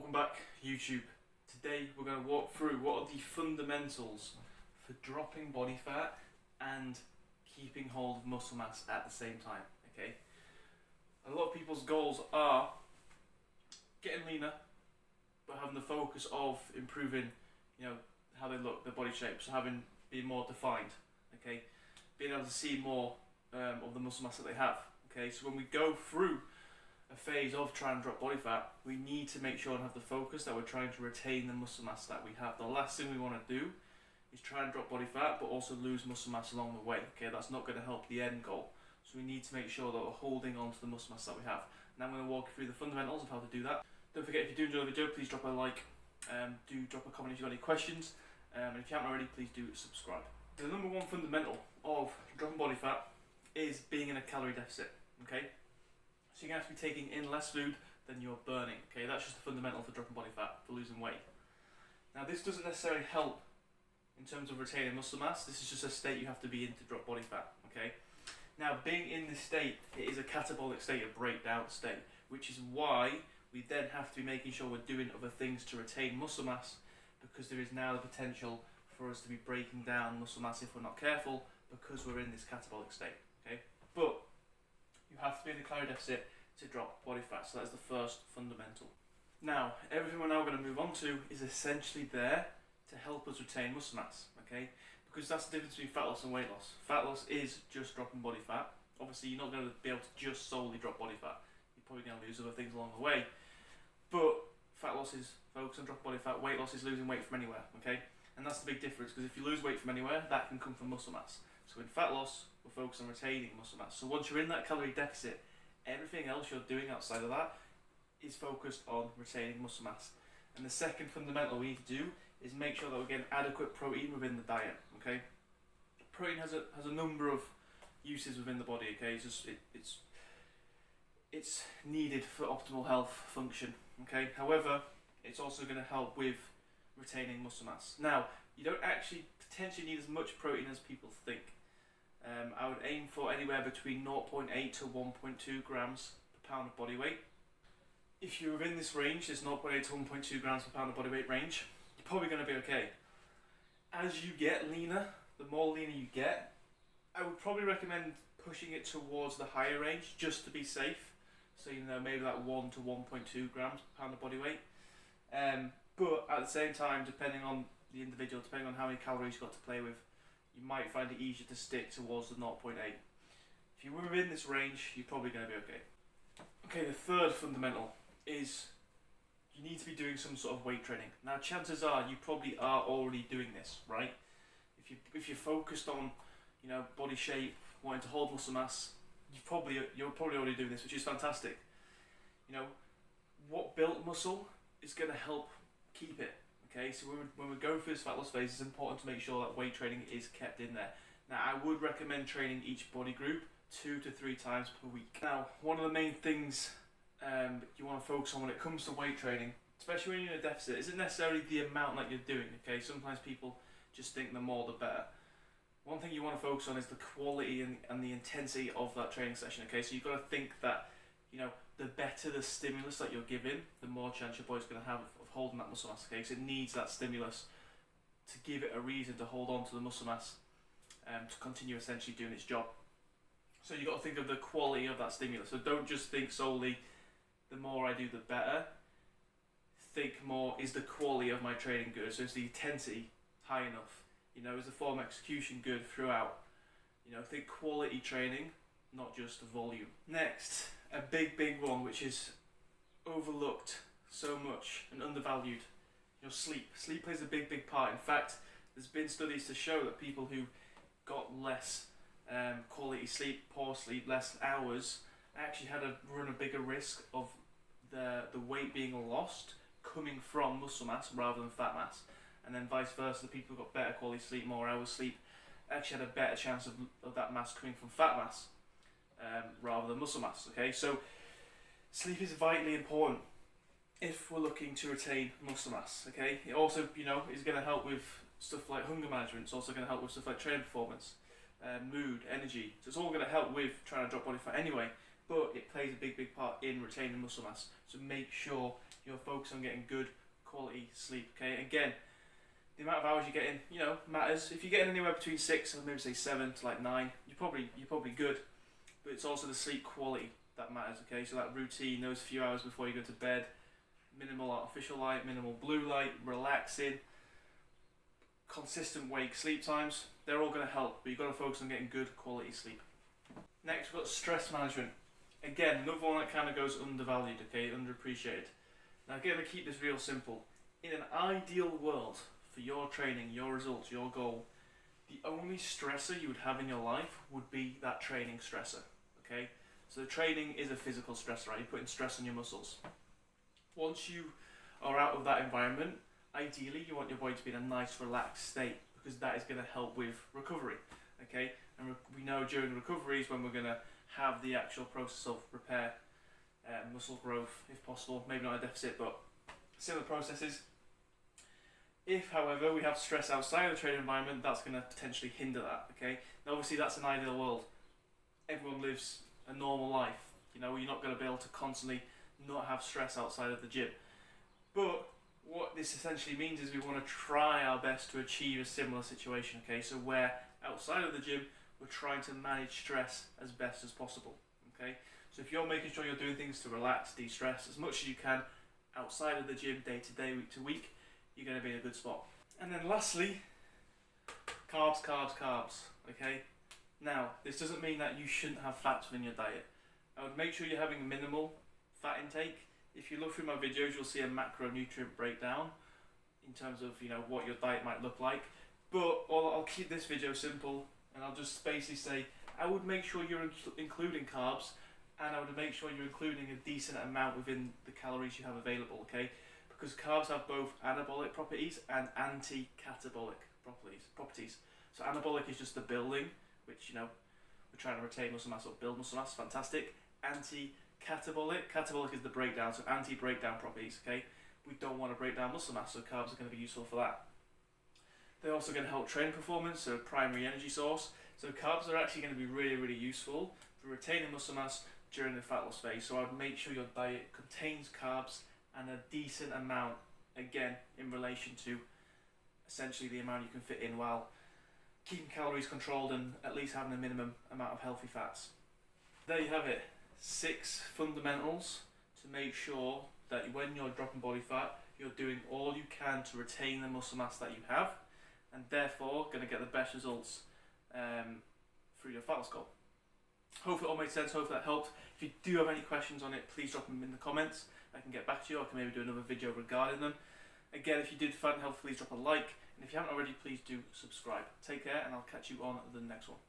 Welcome back, YouTube. Today we're going to walk through what are the fundamentals for dropping body fat and keeping hold of muscle mass at the same time. Okay, a lot of people's goals are getting leaner, but having the focus of improving, how they look, their body shape, so being more defined. Okay, being able to see more of the muscle mass that they have. Okay, so when we go through a phase of trying to drop body fat, we need to make sure and have the focus that we're trying to retain the muscle mass that we have. The last thing we want to do is try and drop body fat but also lose muscle mass along the way. Okay, that's not going to help the end goal. So we need to make sure that we're holding on to the muscle mass that we have. Now I'm going to walk you through the fundamentals of how to do that. Don't forget, if you do enjoy the video, please drop a like, do drop a comment if you've got any questions, and if you haven't already, please do subscribe. The number one fundamental of dropping body fat is being in a calorie deficit. Okay, so you're going to have to be taking in less food than you're burning. Okay, that's just the fundamental for dropping body fat, for losing weight. Now this doesn't necessarily help in terms of retaining muscle mass. This is just a state you have to be in to drop body fat. Okay, now being in this state, it is a catabolic state, a breakdown state, which is why we then have to be making sure we're doing other things to retain muscle mass, because there is now the potential for us to be breaking down muscle mass if we're not careful, because we're in this catabolic state. Okay, but you have to be in the calorie deficit to drop body fat, so that's the first fundamental. Now, everything we're now going to move on to is essentially there to help us retain muscle mass, okay? Because that's the difference between fat loss and weight loss. Fat loss is just dropping body fat. Obviously, you're not going to be able to just solely drop body fat. You're probably going to lose other things along the way. But fat loss is focused on dropping body fat. Weight loss is losing weight from anywhere, okay? And that's the big difference, because if you lose weight from anywhere, that can come from muscle mass. So in fat loss, we're focused on retaining muscle mass. So once you're in that calorie deficit, everything else you're doing outside of that is focused on retaining muscle mass. And the second fundamental we need to do is make sure that we're getting adequate protein within the diet. Okay, protein has a number of uses within the body. Okay, it's needed for optimal health function. Okay, however, it's also going to help with retaining muscle mass. Now, you don't actually potentially need as much protein as people think. I would aim for anywhere between 0.8 to 1.2 grams per pound of body weight. If you're within this range, this 0.8 to 1.2 grams per pound of body weight range, you're probably going to be okay. As you get leaner, the more leaner you get, I would probably recommend pushing it towards the higher range just to be safe. So maybe like 1 to 1.2 grams per pound of body weight. But at the same time, depending on the individual, depending on how many calories you've got to play with, you might find it easier to stick towards the 0.8. If you're within this range, you're probably going to be okay. Okay, the third fundamental is you need to be doing some sort of weight training. Now, chances are you probably are already doing this, right? If you're focused on, body shape, wanting to hold muscle mass, you're probably already doing this, which is fantastic. What built muscle is going to help keep it. Okay, so when we're going through this fat loss phase, it's important to make sure that weight training is kept in there. Now, I would recommend training each body group 2 to 3 times per week. Now, one of the main things you want to focus on when it comes to weight training, especially when you're in a deficit, isn't necessarily the amount that you're doing. Okay, sometimes people just think the more the better. One thing you want to focus on is the quality and the intensity of that training session. Okay, so you've got to think that, the better the stimulus that you're giving, the more chance your body's going to have of holding that muscle mass. Okay, so it needs that stimulus to give it a reason to hold on to the muscle mass, to continue essentially doing its job. So you've got to think of the quality of that stimulus. So don't just think solely, the more I do, the better. Think more, is the quality of my training good? So is the intensity high enough? Is the form execution good throughout? Think quality training, not just volume. Next, a big one which is overlooked so much and undervalued, sleep. Sleep plays a big part. In fact, there's been studies to show that people who got less quality sleep, poor sleep, less hours, actually run a bigger risk of the weight being lost coming from muscle mass rather than fat mass. And then vice versa, the people who got better quality sleep, more hours sleep, actually had a better chance of that mass coming from fat mass rather than muscle mass. Okay, so sleep is vitally important if we're looking to retain muscle mass. Okay, it also is going to help with stuff like hunger management. It's also going to help with stuff like training performance, mood, energy. So it's all going to help with trying to drop body fat anyway. but it plays a big part in retaining muscle mass. So make sure you're focused on getting good quality sleep. Okay, again, the amount of hours you're getting, matters. If you're getting anywhere between 6 and maybe say 7 to like 9, you're probably good. But it's also the sleep quality that matters. Okay, so that routine, those few hours before you go to bed, minimal artificial light, minimal blue light, relaxing, consistent wake sleep times, they're all going to help, but you've got to focus on getting good quality sleep. Next, we've got stress management. Again, another one that kind of goes undervalued, okay, underappreciated. Now again, to keep this real simple, in an ideal world for your training, your results, your goal, the only stressor you would have in your life would be that training stressor, okay? So the training is a physical stressor, right? You're putting stress on your muscles. Once you are out of that environment, ideally you want your body to be in a nice relaxed state, because that is going to help with recovery, okay? And we know during recovery is when we're going to have the actual process of repair, muscle growth if possible, maybe not a deficit, but similar processes. If, however, we have stress outside of the training environment, that's going to potentially hinder that, okay? Now obviously that's an ideal world. Everyone lives a normal life, you're not going to be able to constantly not have stress outside of the gym. But what this essentially means is we want to try our best to achieve a similar situation, okay? So where outside of the gym, we're trying to manage stress as best as possible, okay? So if you're making sure you're doing things to relax, de-stress as much as you can outside of the gym, day to day, week to week, you're going to be in a good spot. And then lastly, carbs, okay? Now, this doesn't mean that you shouldn't have fats within your diet. I would make sure you're having minimal fat intake. If you look through my videos, you'll see a macronutrient breakdown in terms of what your diet might look like. But I'll keep this video simple, and I'll just basically say I would make sure you're including carbs, and I would make sure you're including a decent amount within the calories you have available, okay? Because carbs have both anabolic properties and anti-catabolic properties. So anabolic is just the building, which we're trying to retain muscle mass or build muscle mass, fantastic. Catabolic is the breakdown, so anti-breakdown properties, okay? We don't want to break down muscle mass, so carbs are going to be useful for that. They're also going to help training performance, so primary energy source. So carbs are actually going to be really useful for retaining muscle mass during the fat loss phase. So I'd make sure your diet contains carbs and a decent amount, again, in relation to essentially the amount you can fit in while keeping calories controlled and at least having a minimum amount of healthy fats. There you have it. 6 fundamentals to make sure that when you're dropping body fat, you're doing all you can to retain the muscle mass that you have, and therefore going to get the best results through your fat loss goal. Hopefully it all made sense, hopefully that helped. If you do have any questions on it, please drop them in the comments. I can get back to you, I can maybe do another video regarding them. Again, if you did find it helpful, please drop a like, and if you haven't already, please do subscribe. Take care, and I'll catch you on the next one.